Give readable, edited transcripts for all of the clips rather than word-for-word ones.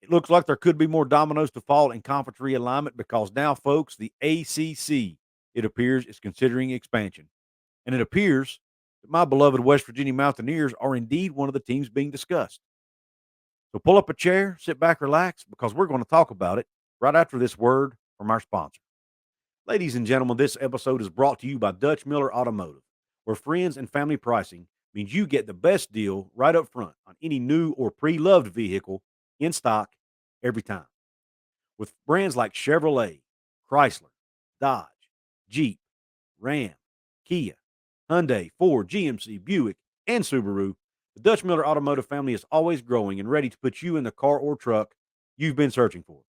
It looks like there could be more dominoes to fall in conference realignment because now, folks, the ACC, it appears, is considering expansion. And it appears that my beloved West Virginia Mountaineers are indeed one of the teams being discussed. So pull up a chair, sit back, relax, because we're going to talk about it right after this word from our sponsor. Ladies and gentlemen, this episode is brought to you by Dutch Miller Automotive, where friends and family pricing means you get the best deal right up front on any new or pre loved vehicle in stock every time. With brands like Chevrolet, Chrysler, Dodge, Jeep, Ram, Kia, Hyundai, Ford, GMC, Buick, and Subaru, the Dutch Miller Automotive family is always growing and ready to put you in the car or truck you've been searching for.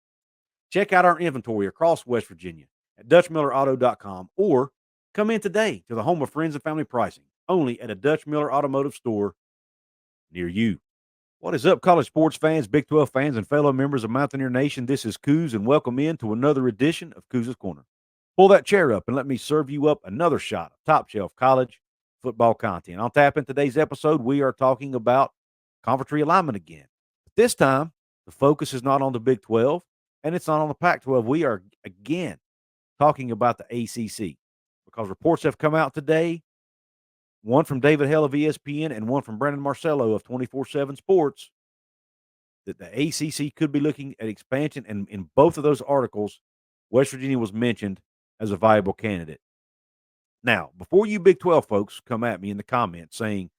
Check out our inventory across West Virginia at DutchMillerAuto.com or come in today to the home of friends and family pricing, only at a Dutch Miller Automotive store near you. What is up, college sports fans, Big 12 fans, and fellow members of Mountaineer Nation? This is Couz, and welcome in to another edition of Couz's Corner. Pull that chair up and let me serve you up another shot of top shelf college football content. On tap in today's episode, we are talking about conference realignment again. But this time, the focus is not on the Big 12 and it's not on the Pac 12. We are again talking about the ACC because reports have come out today, one from David Hell of ESPN and one from Brandon Marcello of 24/7 Sports, that the ACC could be looking at expansion. And in both of those articles, West Virginia was mentioned as a viable candidate. Now, before you Big 12 folks come at me in the comments saying,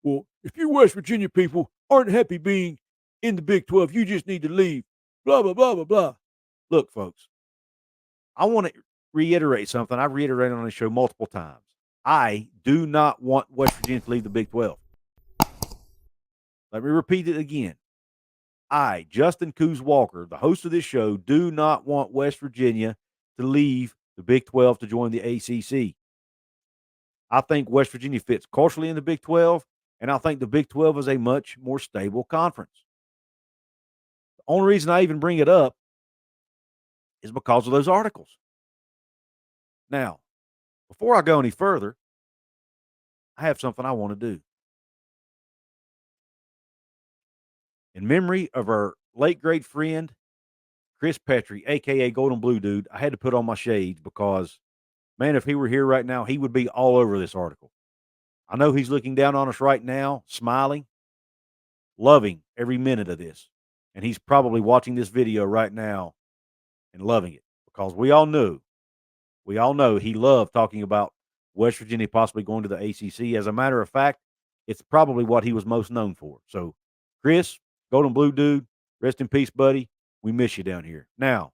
well, if you West Virginia people aren't happy being in the Big 12, you just need to leave, blah, blah, blah, blah, blah. Look, folks, I want to reiterate something I've reiterated on the show multiple times. I do not want West Virginia to leave the Big 12. Let me repeat it again. I, Justin Couz Walker, the host of this show, do not want West Virginia to leave the Big 12 to join the ACC. I think West Virginia fits culturally in the Big 12, and I think the Big 12 is a much more stable conference. The only reason I even bring it up is because of those articles. Now, before I go any further, I have something I want to do. In memory of our late great friend, Chris Petrie, a.k.a. Golden Blue Dude, I had to put on my shades because, man, if he were here right now, he would be all over this article. I know he's looking down on us right now, smiling, loving every minute of this. And he's probably watching this video right now and loving it because we all know he loved talking about West Virginia possibly going to the ACC. As a matter of fact, it's probably what he was most known for. So, Chris, Golden Blue Dude, rest in peace, buddy. We miss you down here. Now,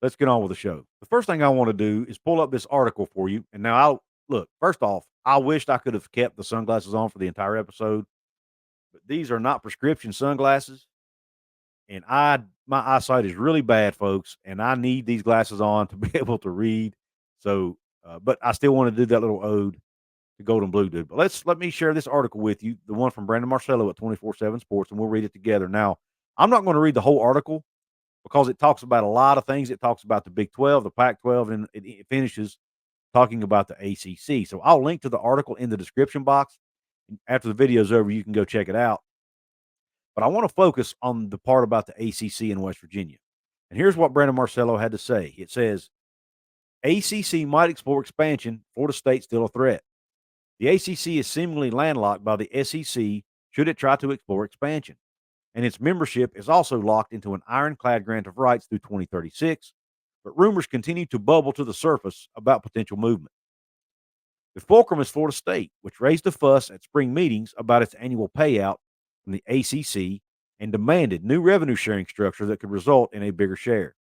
let's get on with the show. The first thing I want to do is pull up this article for you. And now look, first off, I wished I could have kept the sunglasses on for the entire episode, but these are not prescription sunglasses. And my eyesight is really bad, folks, and I need these glasses on to be able to read. So, but I still want to do that little ode to Golden Blue Dude. But let me share this article with you, the one from Brandon Marcello at 24/7 Sports, and we'll read it together. Now, I'm not going to read the whole article because it talks about a lot of things. It talks about the Big 12, the Pac 12, and it finishes talking about the ACC. So I'll link to the article in the description box. After the video's over, you can go check it out. But I want to focus on the part about the ACC in West Virginia. And here's what Brandon Marcello had to say. It says, ACC might explore expansion. Florida State still a threat. The ACC is seemingly landlocked by the SEC should it try to explore expansion. And its membership is also locked into an ironclad grant of rights through 2036, but rumors continue to bubble to the surface about potential movement. The fulcrum is Florida State, which raised a fuss at spring meetings about its annual payout from the ACC and demanded new revenue sharing structure that could result in a bigger share.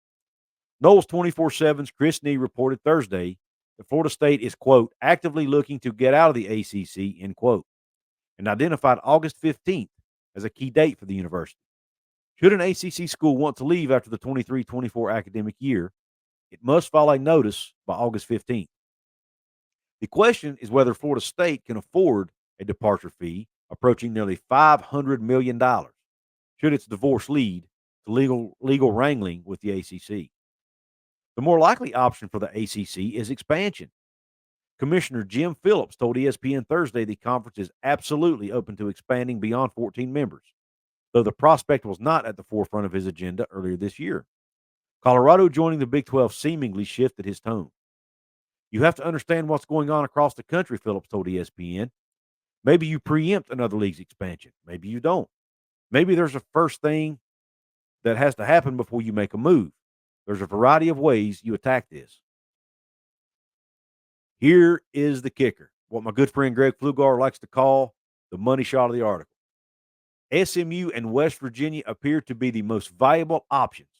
Knowles 24/7's Chris Nee reported Thursday that Florida State is, quote, actively looking to get out of the ACC, end quote, and identified August 15th as a key date for the university. Should an ACC school want to leave after the 23-24 academic year, it must file a notice by August 15th. The question is whether Florida State can afford a departure fee approaching nearly $500 million should its divorce lead to legal wrangling with the ACC. The more likely option for the ACC is expansion. Commissioner Jim Phillips told ESPN Thursday the conference is absolutely open to expanding beyond 14 members. though the prospect was not at the forefront of his agenda earlier this year. Colorado joining the Big 12 seemingly shifted his tone. You have to understand what's going on across the country, Phillips told ESPN. Maybe you preempt another league's expansion. Maybe you don't. Maybe there's a first thing that has to happen before you make a move. There's a variety of ways you attack this. Here is the kicker, what my good friend Greg Flugar likes to call the money shot of the article. SMU and West Virginia appear to be the most viable options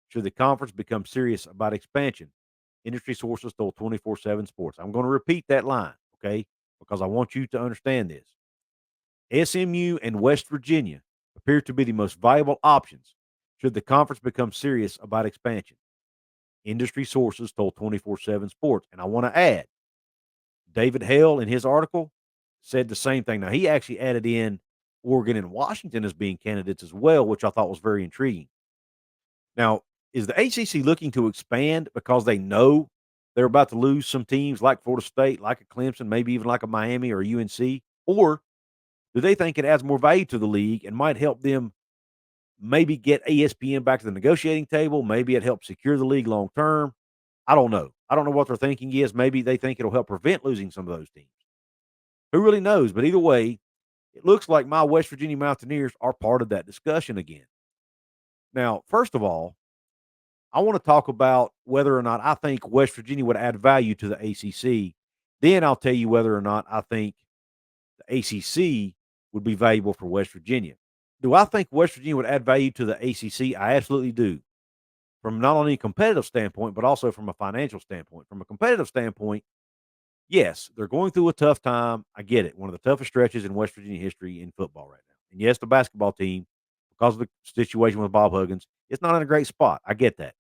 should the conference become serious about expansion, industry sources told 24/7 Sports. I'm going to repeat that line, okay, because I want you to understand this. SMU and West Virginia appear to be the most viable options should the conference become serious about expansion, industry sources told 24/7 Sports. And I want to add, David Hale in his article said the same thing. Now, he actually added in Oregon and Washington as being candidates as well, which I thought was very intriguing. Now, is the ACC looking to expand because they know they're about to lose some teams like Florida State, like a Clemson, maybe even like a Miami or a UNC? Or do they think it adds more value to the league and might help them maybe get ESPN back to the negotiating table? Maybe it helps secure the league long term. I don't know. I don't know what their thinking is. Maybe they think it'll help prevent losing some of those teams. Who really knows? But either way, it looks like my West Virginia Mountaineers are part of that discussion again. Now, first of all, I want to talk about whether or not I think West Virginia would add value to the ACC. Then I'll tell you whether or not I think the ACC would be valuable for West Virginia. Do I think West Virginia would add value to the ACC? I absolutely do. From not only a competitive standpoint, but also from a financial standpoint. From a competitive standpoint, yes, they're going through a tough time. I get it. One of the toughest stretches in West Virginia history in football right now. And yes, the basketball team, because of the situation with Bob Huggins, it's not in a great spot. I get that.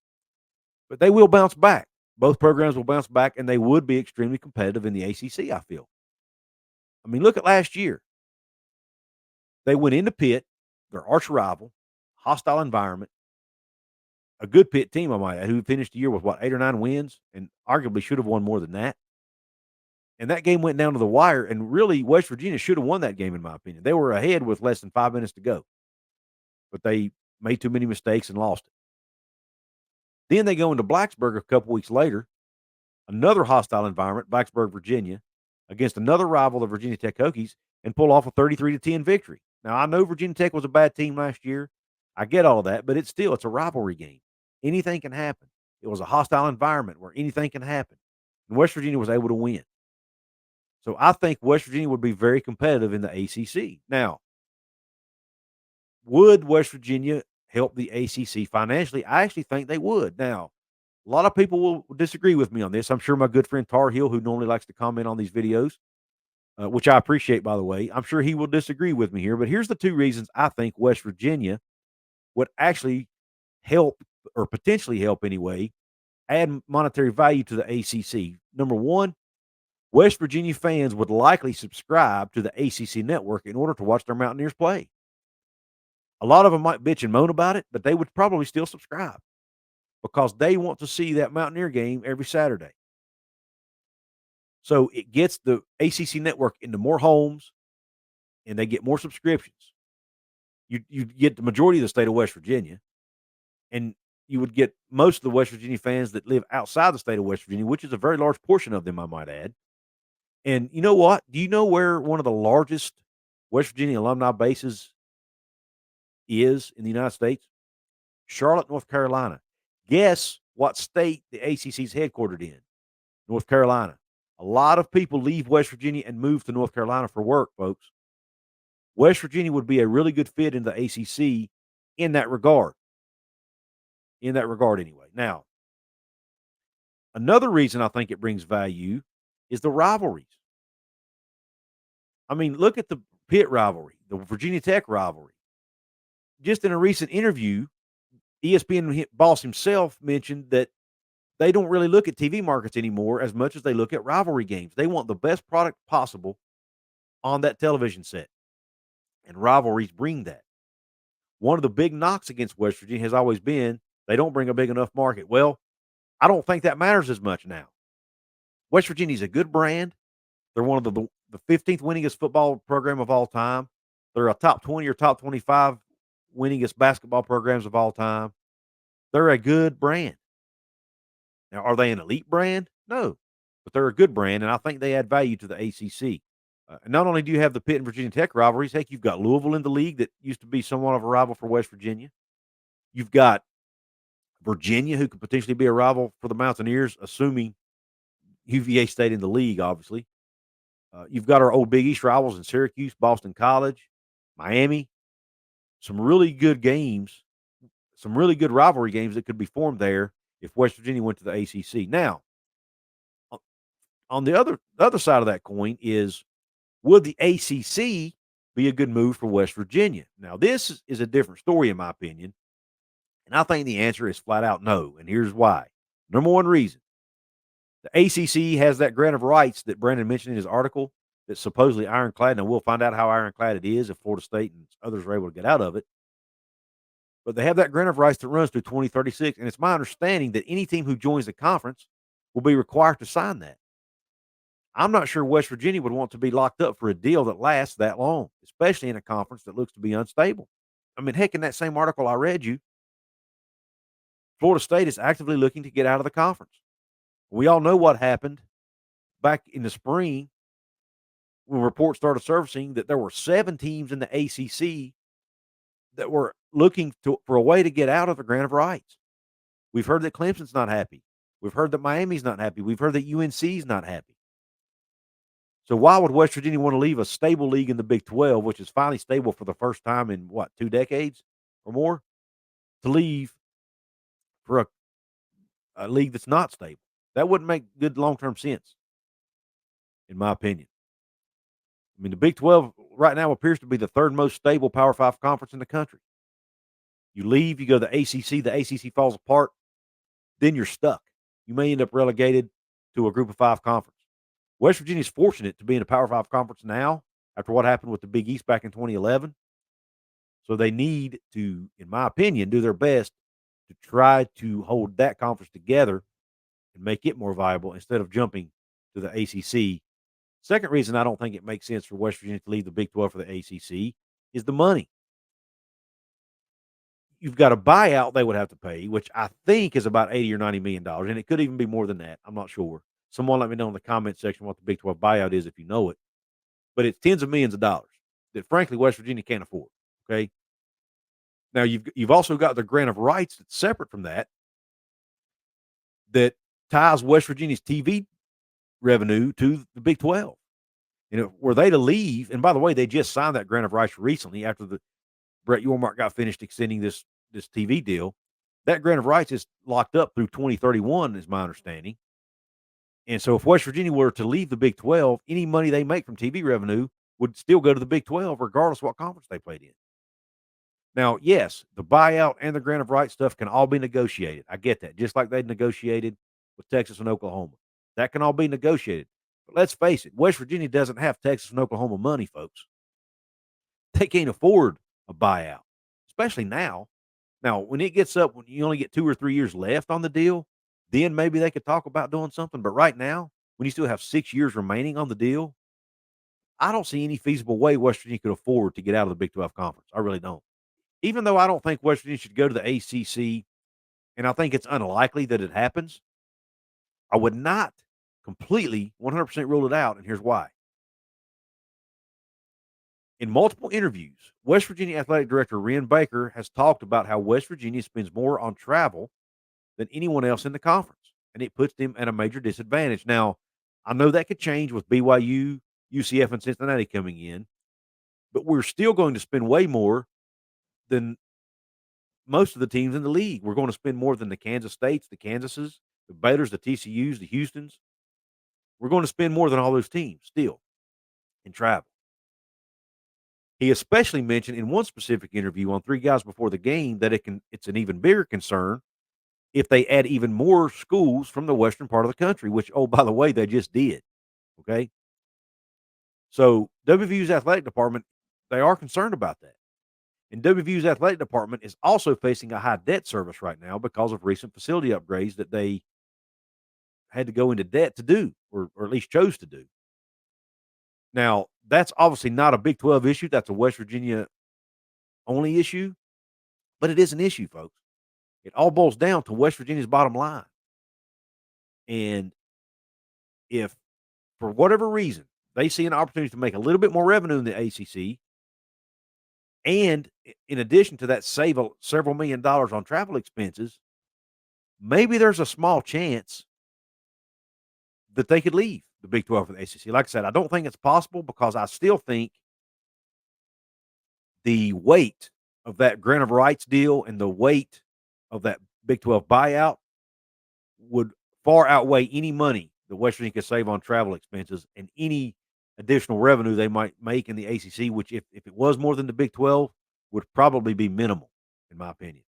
But they will bounce back. Both programs will bounce back, and they would be extremely competitive in the ACC, I feel. I mean, look at last year. They went into Pitt, their arch rival, hostile environment, a good Pitt team, I might add, who finished the year with, 8 or 9 wins and arguably should have won more than that. And that game went down to the wire, and really West Virginia should have won that game, in my opinion. They were ahead with less than 5 minutes to go, but they made too many mistakes and lost it. Then they go into Blacksburg a couple weeks later, another hostile environment, Blacksburg, Virginia, against another rival, the Virginia Tech Hokies, and pull off a 33-10 victory. Now, I know Virginia Tech was a bad team last year. I get all of that, but it's a rivalry game. Anything can happen. It was a hostile environment where anything can happen. And West Virginia was able to win. So I think West Virginia would be very competitive in the ACC. Now, would West Virginia help the ACC financially? I actually think they would. Now, a lot of people will disagree with me on this. I'm sure my good friend Tar Heel, who normally likes to comment on these videos, which I appreciate, by the way, I'm sure he will disagree with me here. But here's the two reasons I think West Virginia would actually help, or potentially help anyway, add monetary value to the ACC. Number one, West Virginia fans would likely subscribe to the ACC network in order to watch their Mountaineers play. A lot of them might bitch and moan about it, but they would probably still subscribe because they want to see that Mountaineer game every Saturday. So it gets the ACC network into more homes, and they get more subscriptions. You get the majority of the state of West Virginia, and you would get most of the West Virginia fans that live outside the state of West Virginia, which is a very large portion of them, I might add. And you know what? Do you know where one of the largest West Virginia alumni bases is in the United States? Charlotte, North Carolina. Guess what state the ACC is headquartered in? North Carolina. A lot of people leave West Virginia and move to North Carolina for work, folks. West Virginia would be a really good fit in the ACC in that regard. In that regard, anyway. Now, another reason I think it brings value is the rivalries. I mean, look at the Pitt rivalry, the Virginia Tech rivalry. Just in a recent interview, ESPN boss himself mentioned that they don't really look at TV markets anymore as much as they look at rivalry games. They want the best product possible on that television set, and rivalries bring that. One of the big knocks against West Virginia has always been they don't bring a big enough market. Well, I don't think that matters as much now. West Virginia is a good brand. They're one of the 15th winningest football program of all time. They're a top 20 or top 25 winningest basketball programs of all time. They're a good brand. Now, are they an elite brand? No, but they're a good brand, and I think they add value to the ACC. Not only do you have the Pitt and Virginia Tech rivalries, heck, you've got Louisville in the league that used to be somewhat of a rival for West Virginia. You've got Virginia, who could potentially be a rival for the Mountaineers, assuming UVA stayed in the league, obviously. You've got our old Big East rivals in Syracuse, Boston College, Miami. Some really good games, some really good rivalry games that could be formed there if West Virginia went to the ACC. Now, on the other side of that coin is, would the ACC be a good move for West Virginia? Now, this is a different story, in my opinion, and I think the answer is flat out no, and here's why. Number one reason, the ACC has that grant of rights that Brandon mentioned in his article that's supposedly ironclad, and we'll find out how ironclad it is if Florida State and others are able to get out of it. But they have that grant of rights that runs through 2036, and it's my understanding that any team who joins the conference will be required to sign that. I'm not sure West Virginia would want to be locked up for a deal that lasts that long, especially in a conference that looks to be unstable. I mean, heck, in that same article I read you, Florida State is actively looking to get out of the conference. We all know what happened back in the spring when reports started surfacing that there were 7 teams in the ACC that were looking for a way to get out of the grant of rights. We've heard that Clemson's not happy. We've heard that Miami's not happy. We've heard that UNC's not happy. So why would West Virginia want to leave a stable league in the Big 12, which is finally stable for the first time in what, 2 decades or more, to leave for a league that's not stable? That wouldn't make good long-term sense, in my opinion. I mean, the Big 12 right now appears to be the third most stable Power 5 conference in the country. You leave, you go to the ACC falls apart, then you're stuck. You may end up relegated to a Group of 5 conference. West Virginia's fortunate to be in a Power 5 conference now after what happened with the Big East back in 2011. So they need to, in my opinion, do their best to try to hold that conference together and make it more viable instead of jumping to the ACC. Second reason I don't think it makes sense for West Virginia to leave the Big 12 for the ACC is the money. You've got a buyout they would have to pay, which I think is about $80 or $90 million, and it could even be more than that. I'm not sure. Someone let me know in the comment section what the Big 12 buyout is if you know it. But it's tens of millions of dollars that, frankly, West Virginia can't afford. Okay. Now you've also got the grant of rights that's separate from that, that ties West Virginia's TV revenue to the Big 12. And were they to leave, and by the way, they just signed that grant of rights recently after the Brett Yormark got finished extending this TV deal. That grant of rights is locked up through 2031, is my understanding. And so if West Virginia were to leave the Big 12, any money they make from TV revenue would still go to the Big 12, regardless of what conference they played in. Now, yes, the buyout and the grant of rights stuff can all be negotiated. I get that, just like they negotiated with Texas and Oklahoma. That can all be negotiated. But let's face it, West Virginia doesn't have Texas and Oklahoma money, folks. They can't afford a buyout, especially now. Now, when it gets up, when you only get 2 or 3 years left on the deal, then maybe they could talk about doing something. But right now, when you still have 6 years remaining on the deal, I don't see any feasible way West Virginia could afford to get out of the Big 12 conference. I really don't. Even though I don't think West Virginia should go to the ACC, and I think it's unlikely that it happens, I would not completely 100% rule it out, and here's why. In multiple interviews, West Virginia Athletic Director Ren Baker has talked about how West Virginia spends more on travel than anyone else in the conference, and it puts them at a major disadvantage. Now, I know that could change with BYU, UCF, and Cincinnati coming in, but we're still going to spend way more than most of the teams in the league. We're going to spend more than the Kansas States, the Kansases, the Baylors, the TCUs, the Houstons. We're going to spend more than all those teams still in travel. He especially mentioned in one specific interview on Three Guys Before the Game that it's an even bigger concern if they add even more schools from the western part of the country, which, oh, by the way, they just did. Okay. So WVU's athletic department, they are concerned about that. And WVU's athletic department is also facing a high debt service right now because of recent facility upgrades that they had to go into debt to do, or at least chose to do. Now, that's obviously not a Big 12 issue. That's a West Virginia only issue. But it is an issue, folks. It all boils down to West Virginia's bottom line. And if, for whatever reason, they see an opportunity to make a little bit more revenue in the ACC, and in addition to that, save several $1,000,000 on travel expenses, maybe there's a small chance that they could leave the Big 12 for the ACC. Like I said, I don't think it's possible because I still think the weight of that grant of rights deal and the weight of that Big 12 buyout would far outweigh any money that West Virginia could save on travel expenses and any additional revenue they might make in the ACC, which, if it was more than the Big 12, would probably be minimal, in my opinion.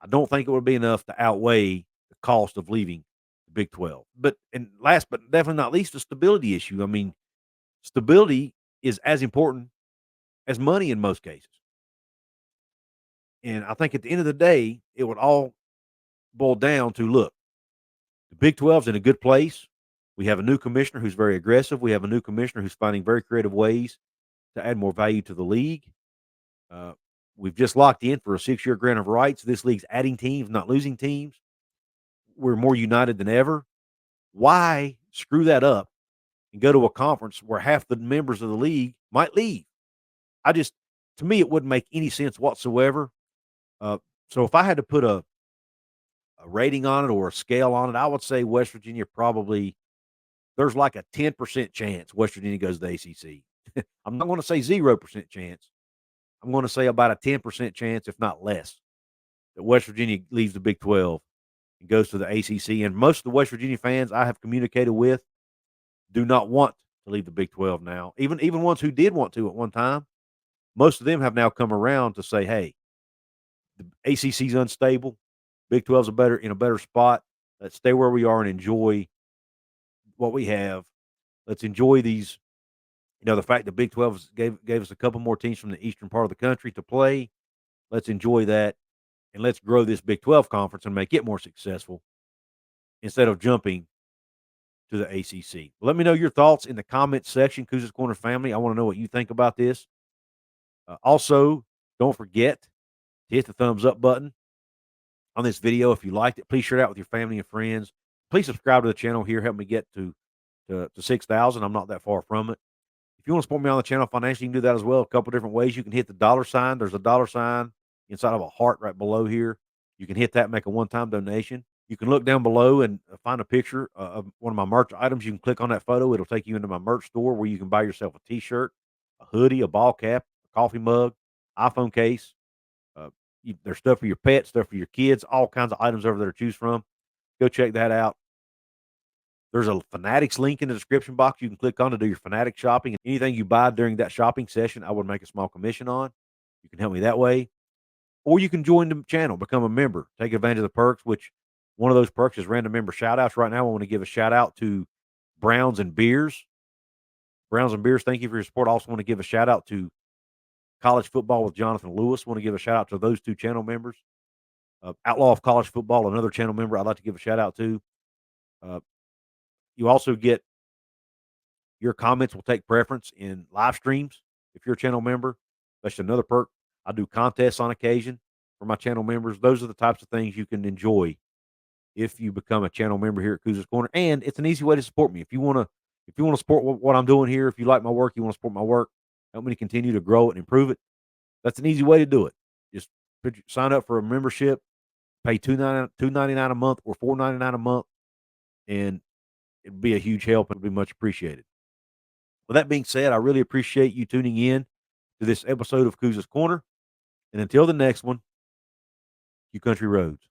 I don't think it would be enough to outweigh the cost of leaving the Big 12. And last but definitely not least, the stability issue. I mean, stability is as important as money in most cases. And I think at the end of the day, it would all boil down to, look, the Big 12 is in a good place. We have a new commissioner who's very aggressive. We have a new commissioner who's finding very creative ways to add more value to the league. Uh, we've just locked in for a 6-year grant of rights. This league's adding teams, not losing teams. We're more united than ever. Why screw that up and go to a conference where half the members of the league might leave? To me, it wouldn't make any sense whatsoever. So if I had to put a rating on it or a scale on it, I would say West Virginia probably, there's like a 10% chance West Virginia goes to the ACC. I'm not going to say 0% chance. I'm going to say about a 10% chance, if not less, that West Virginia leaves the Big 12 and goes to the ACC. And most of the West Virginia fans I have communicated with do not want to leave the Big 12 now. Even ones who did want to at one time, most of them have now come around to say, hey, the ACC's unstable. Big 12's in a better spot. Let's stay where we are and enjoy what we have. Let's enjoy these. The fact that Big 12 gave us a couple more teams from the eastern part of the country to play. Let's enjoy that, and let's grow this Big 12 conference and make it more successful instead of jumping to the ACC. Let me know your thoughts in the comments section, Couz's Corner family. I want to know what you think about this. Also, don't forget to hit the thumbs up button on this video if you liked it. Please share it out with your family and friends. Please subscribe to the channel here. Help me get to 6,000. I'm not that far from it. If you want to support me on the channel financially, you can do that as well. A couple different ways. You can hit the $sign. There's a $sign inside of a heart right below here. You can hit that and make a one-time donation. You can look down below and find a picture of one of my merch items. You can click on that photo. It'll take you into my merch store where you can buy yourself a T-shirt, a hoodie, a ball cap, a coffee mug, iPhone case. There's stuff for your pets, stuff for your kids, all kinds of items over there to choose from. Go check that out. There's a Fanatics link in the description box you can click on to do your Fanatics shopping. And anything you buy during that shopping session, I would make a small commission on. You can help me that way. Or you can join the channel, become a member, take advantage of the perks, which one of those perks is random member shout-outs. Right now, I want to give a shout-out to Browns and Beers. Browns and Beers, thank you for your support. I also want to give a shout-out to College Football with Jonathan Lewis. I want to give a shout-out to those two channel members. Outlaw of College Football, another channel member I'd like to give a shout-out to. You also get your comments will take preference in live streams if you're a channel member. That's another perk. I do contests on occasion for my channel members. Those are the types of things you can enjoy if you become a channel member here at Couz's Corner. And it's an easy way to support me. If you want to support what I'm doing here, if you like my work, you want to support my work, help me to continue to grow it and improve it. That's an easy way to do it. Just sign up for a membership, pay $2.99 a month or $4.99 a month, and it'd be a huge help and it'd be much appreciated. With that being said, I really appreciate you tuning in to this episode of Couz's Corner. And until the next one, you country roads.